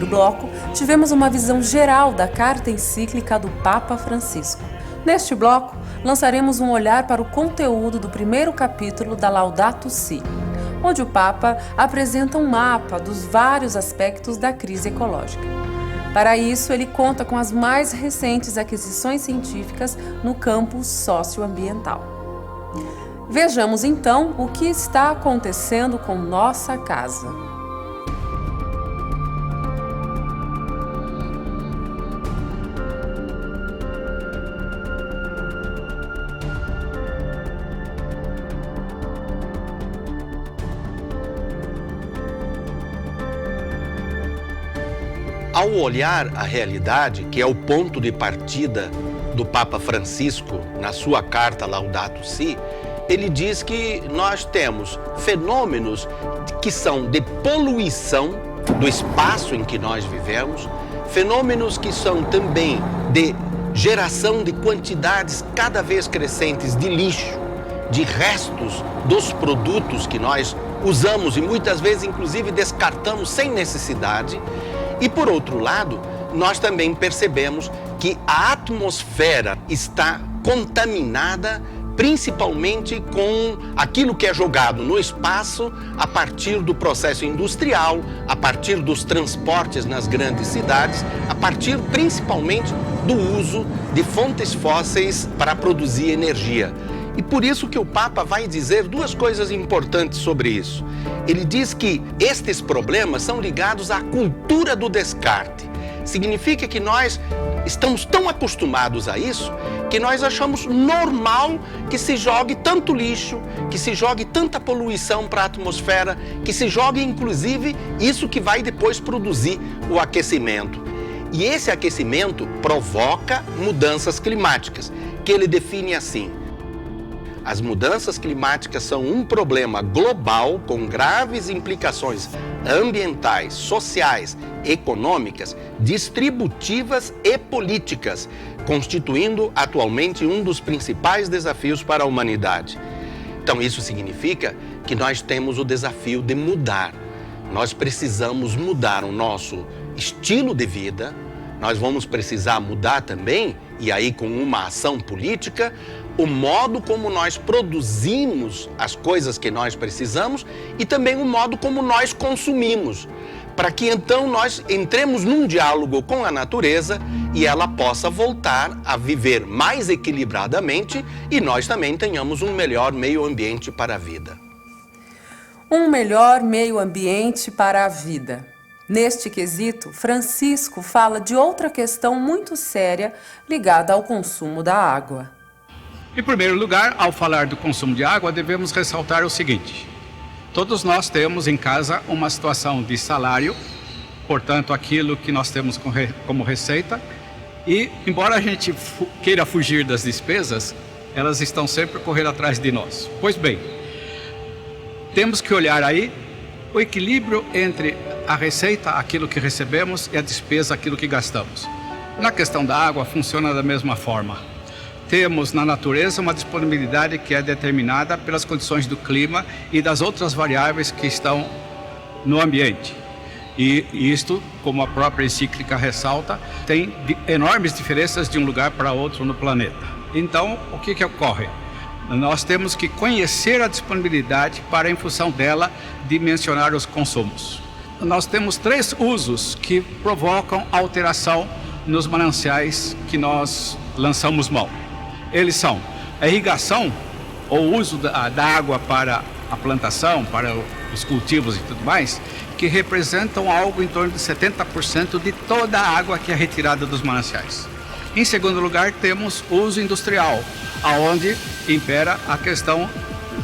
primeiro bloco, tivemos uma visão geral da carta encíclica do Papa Francisco. Neste bloco, lançaremos um olhar para o conteúdo do primeiro capítulo da Laudato Si, onde o Papa apresenta um mapa dos vários aspectos da crise ecológica. Para isso, ele conta com as mais recentes aquisições científicas no campo socioambiental. Vejamos então o que está acontecendo com nossa casa. Ao olhar a realidade, que é o ponto de partida do Papa Francisco na sua carta Laudato Si, ele diz que nós temos fenômenos que são de poluição do espaço em que nós vivemos, fenômenos que são também de geração de quantidades cada vez crescentes de lixo, de restos dos produtos que nós usamos e muitas vezes inclusive descartamos sem necessidade. E por outro lado, nós também percebemos que a atmosfera está contaminada principalmente com aquilo que é jogado no espaço a partir do processo industrial, a partir dos transportes nas grandes cidades, a partir principalmente do uso de fontes fósseis para produzir energia. E por isso que o Papa vai dizer duas coisas importantes sobre isso. Ele diz que estes problemas são ligados à cultura do descarte. Significa que nós estamos tão acostumados a isso que nós achamos normal que se jogue tanto lixo, que se jogue tanta poluição para a atmosfera, que se jogue inclusive isso que vai depois produzir o aquecimento. E esse aquecimento provoca mudanças climáticas, que ele define assim: as mudanças climáticas são um problema global com graves implicações ambientais, sociais, econômicas, distributivas e políticas, constituindo atualmente um dos principais desafios para a humanidade. Então, isso significa que nós temos o desafio de mudar. Nós precisamos mudar o nosso estilo de vida, nós vamos precisar mudar também, e aí com uma ação política, o modo como nós produzimos as coisas que nós precisamos e também o modo como nós consumimos, para que então nós entremos num diálogo com a natureza e ela possa voltar a viver mais equilibradamente e nós também tenhamos um melhor meio ambiente para a vida. Um melhor meio ambiente para a vida. Neste quesito, Francisco fala de outra questão muito séria ligada ao consumo da água. Em primeiro lugar, ao falar do consumo de água, devemos ressaltar o seguinte: todos nós temos em casa uma situação de salário, portanto, aquilo que nós temos como receita, e embora a gente queira fugir das despesas, elas estão sempre correndo atrás de nós. Pois bem, temos que olhar aí o equilíbrio entre a receita, aquilo que recebemos, e a despesa, aquilo que gastamos. Na questão da água, funciona da mesma forma. Temos na natureza uma disponibilidade que é determinada pelas condições do clima e das outras variáveis que estão no ambiente. E isto, como a própria encíclica ressalta, tem enormes diferenças de um lugar para outro no planeta. Então, o que ocorre? Nós temos que conhecer a disponibilidade para, em função dela, dimensionar os consumos. Nós temos 3 usos que provocam alteração nos mananciais que nós lançamos mão. Eles são a irrigação, ou o uso da água para a plantação, para os cultivos e tudo mais, que representam algo em torno de 70% de toda a água que é retirada dos mananciais. Em segundo lugar, temos o uso industrial, aonde impera a questão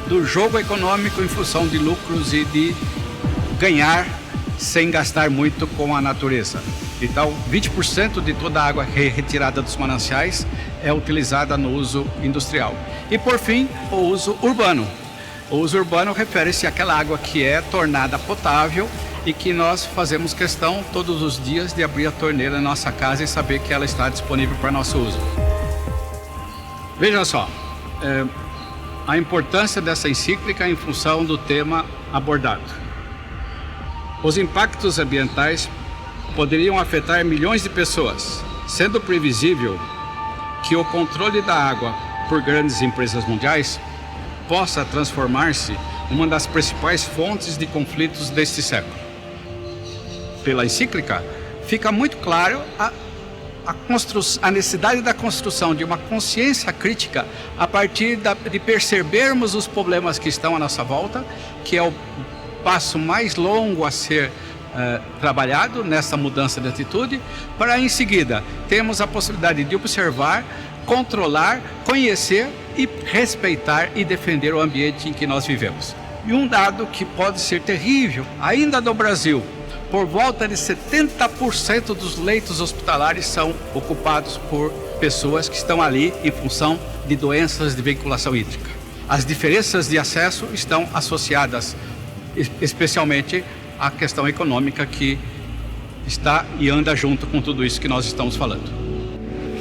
do jogo econômico em função de lucros e de ganhar sem gastar muito com a natureza. Então, 20% de toda a água retirada dos mananciais é utilizada no uso industrial. E, por fim, o uso urbano. O uso urbano refere-se àquela água que é tornada potável e que nós fazemos questão todos os dias de abrir a torneira na nossa casa e saber que ela está disponível para nosso uso. Veja só, a importância dessa encíclica em função do tema abordado. Os impactos ambientais poderiam afetar milhões de pessoas, sendo previsível que o controle da água por grandes empresas mundiais possa transformar-se em uma das principais fontes de conflitos deste século. Pela encíclica, fica muito claro a necessidade da construção de uma consciência crítica a partir de percebermos os problemas que estão à nossa volta, que é o passo mais longo a ser trabalhado nessa mudança de atitude, para em seguida termos a possibilidade de observar, controlar, conhecer e respeitar e defender o ambiente em que nós vivemos. E um dado que pode ser terrível, ainda no Brasil, por volta de 70% dos leitos hospitalares são ocupados por pessoas que estão ali em função de doenças de vinculação hídrica. As diferenças de acesso estão associadas especialmente à questão econômica que está e anda junto com tudo isso que nós estamos falando.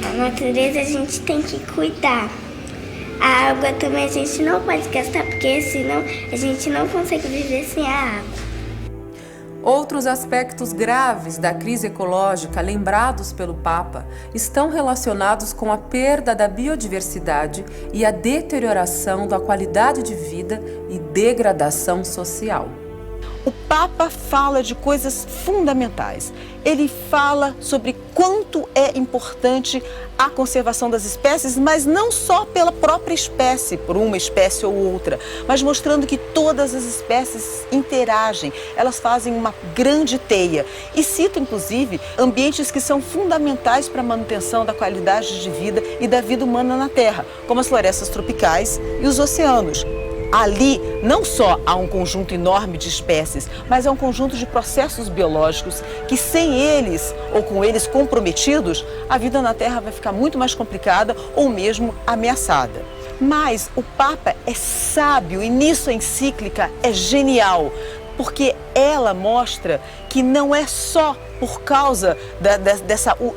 A natureza a gente tem que cuidar. A água também a gente não pode gastar, porque senão a gente não consegue viver sem a água. Outros aspectos graves da crise ecológica lembrados pelo Papa estão relacionados com a perda da biodiversidade e a deterioração da qualidade de vida e degradação social. O Papa fala de coisas fundamentais. Ele fala sobre quanto é importante a conservação das espécies, mas não só pela própria espécie, por uma espécie ou outra, mas mostrando que todas as espécies interagem, elas fazem uma grande teia. E cita, inclusive, ambientes que são fundamentais para a manutenção da qualidade de vida e da vida humana na Terra, como as florestas tropicais e os oceanos. Ali, não só há um conjunto enorme de espécies, mas há um conjunto de processos biológicos que, sem eles ou com eles comprometidos, a vida na Terra vai ficar muito mais complicada ou mesmo ameaçada. Mas o Papa é sábio e nisso a encíclica é genial, porque ela mostra que não é só por causa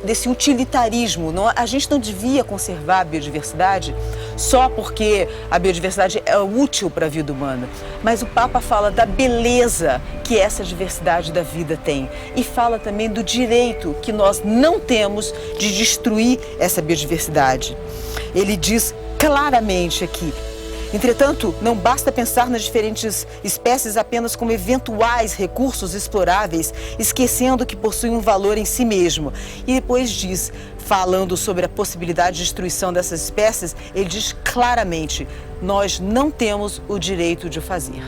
desse utilitarismo. A gente não devia conservar a biodiversidade só porque a biodiversidade é útil para a vida humana. Mas o Papa fala da beleza que essa diversidade da vida tem. E fala também do direito que nós não temos de destruir essa biodiversidade. Ele diz claramente aqui: entretanto, não basta pensar nas diferentes espécies apenas como eventuais recursos exploráveis, esquecendo que possuem um valor em si mesmo. E depois diz, falando sobre a possibilidade de destruição dessas espécies, ele diz claramente: nós não temos o direito de fazer.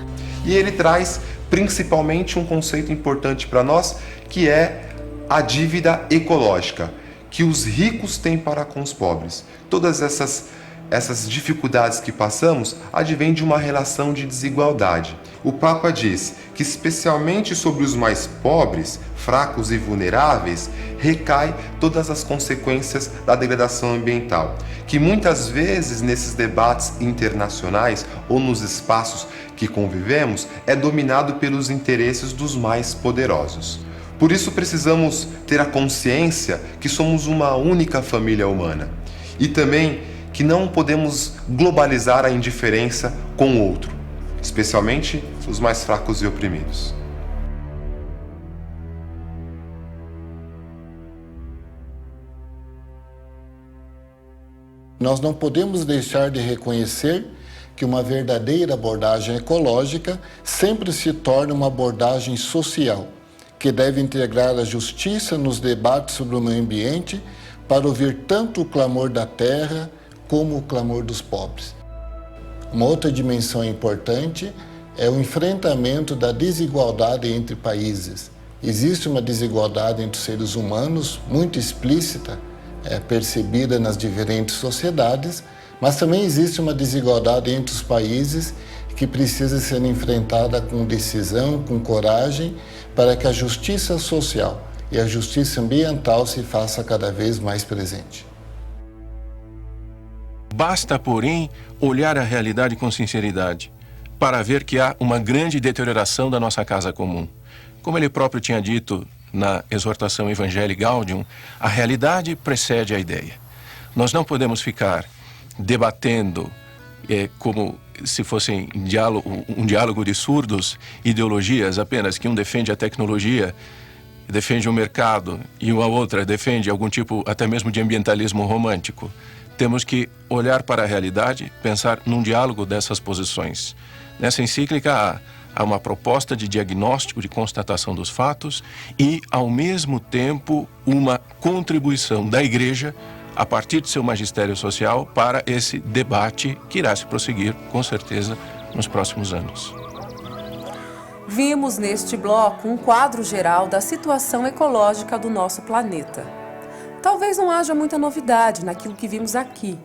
E ele traz principalmente um conceito importante para nós, que é a dívida ecológica, que os ricos têm para com os pobres. Todas essas dificuldades que passamos advêm de uma relação de desigualdade. O Papa diz que, especialmente sobre os mais pobres, fracos e vulneráveis, recai todas as consequências da degradação ambiental, que muitas vezes nesses debates internacionais ou nos espaços que convivemos é dominado pelos interesses dos mais poderosos. Por isso precisamos ter a consciência que somos uma única família humana e também que não podemos globalizar a indiferença com o outro, especialmente os mais fracos e oprimidos. Nós não podemos deixar de reconhecer que uma verdadeira abordagem ecológica sempre se torna uma abordagem social, que deve integrar a justiça nos debates sobre o meio ambiente para ouvir tanto o clamor da terra como o clamor dos pobres. Uma outra dimensão importante é o enfrentamento da desigualdade entre países. Existe uma desigualdade entre os seres humanos muito explícita, percebida nas diferentes sociedades, mas também existe uma desigualdade entre os países que precisa ser enfrentada com decisão, com coragem, para que a justiça social e a justiça ambiental se faça cada vez mais presente. Basta, porém, olhar a realidade com sinceridade para ver que há uma grande deterioração da nossa casa comum. Como ele próprio tinha dito na exortação Evangelii Gaudium, a realidade precede a ideia. Nós não podemos ficar debatendo como se fosse um diálogo de surdos, ideologias apenas, que um defende a tecnologia defende o mercado e a outra defende algum tipo até mesmo de ambientalismo romântico. Temos que olhar para a realidade, pensar num diálogo dessas posições. Nessa encíclica há uma proposta de diagnóstico, de constatação dos fatos e, ao mesmo tempo, uma contribuição da Igreja, a partir de seu magistério social, para esse debate que irá se prosseguir, com certeza, nos próximos anos. Vimos neste bloco um quadro geral da situação ecológica do nosso planeta. Talvez não haja muita novidade naquilo que vimos aqui,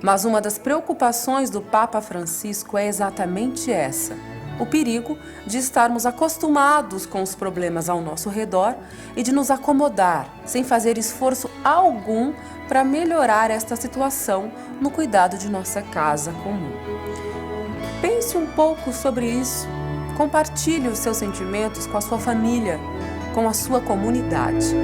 mas uma das preocupações do Papa Francisco é exatamente essa: o perigo de estarmos acostumados com os problemas ao nosso redor e de nos acomodar, sem fazer esforço algum para melhorar esta situação no cuidado de nossa casa comum. Pense um pouco sobre isso. Compartilhe os seus sentimentos com a sua família, com a sua comunidade.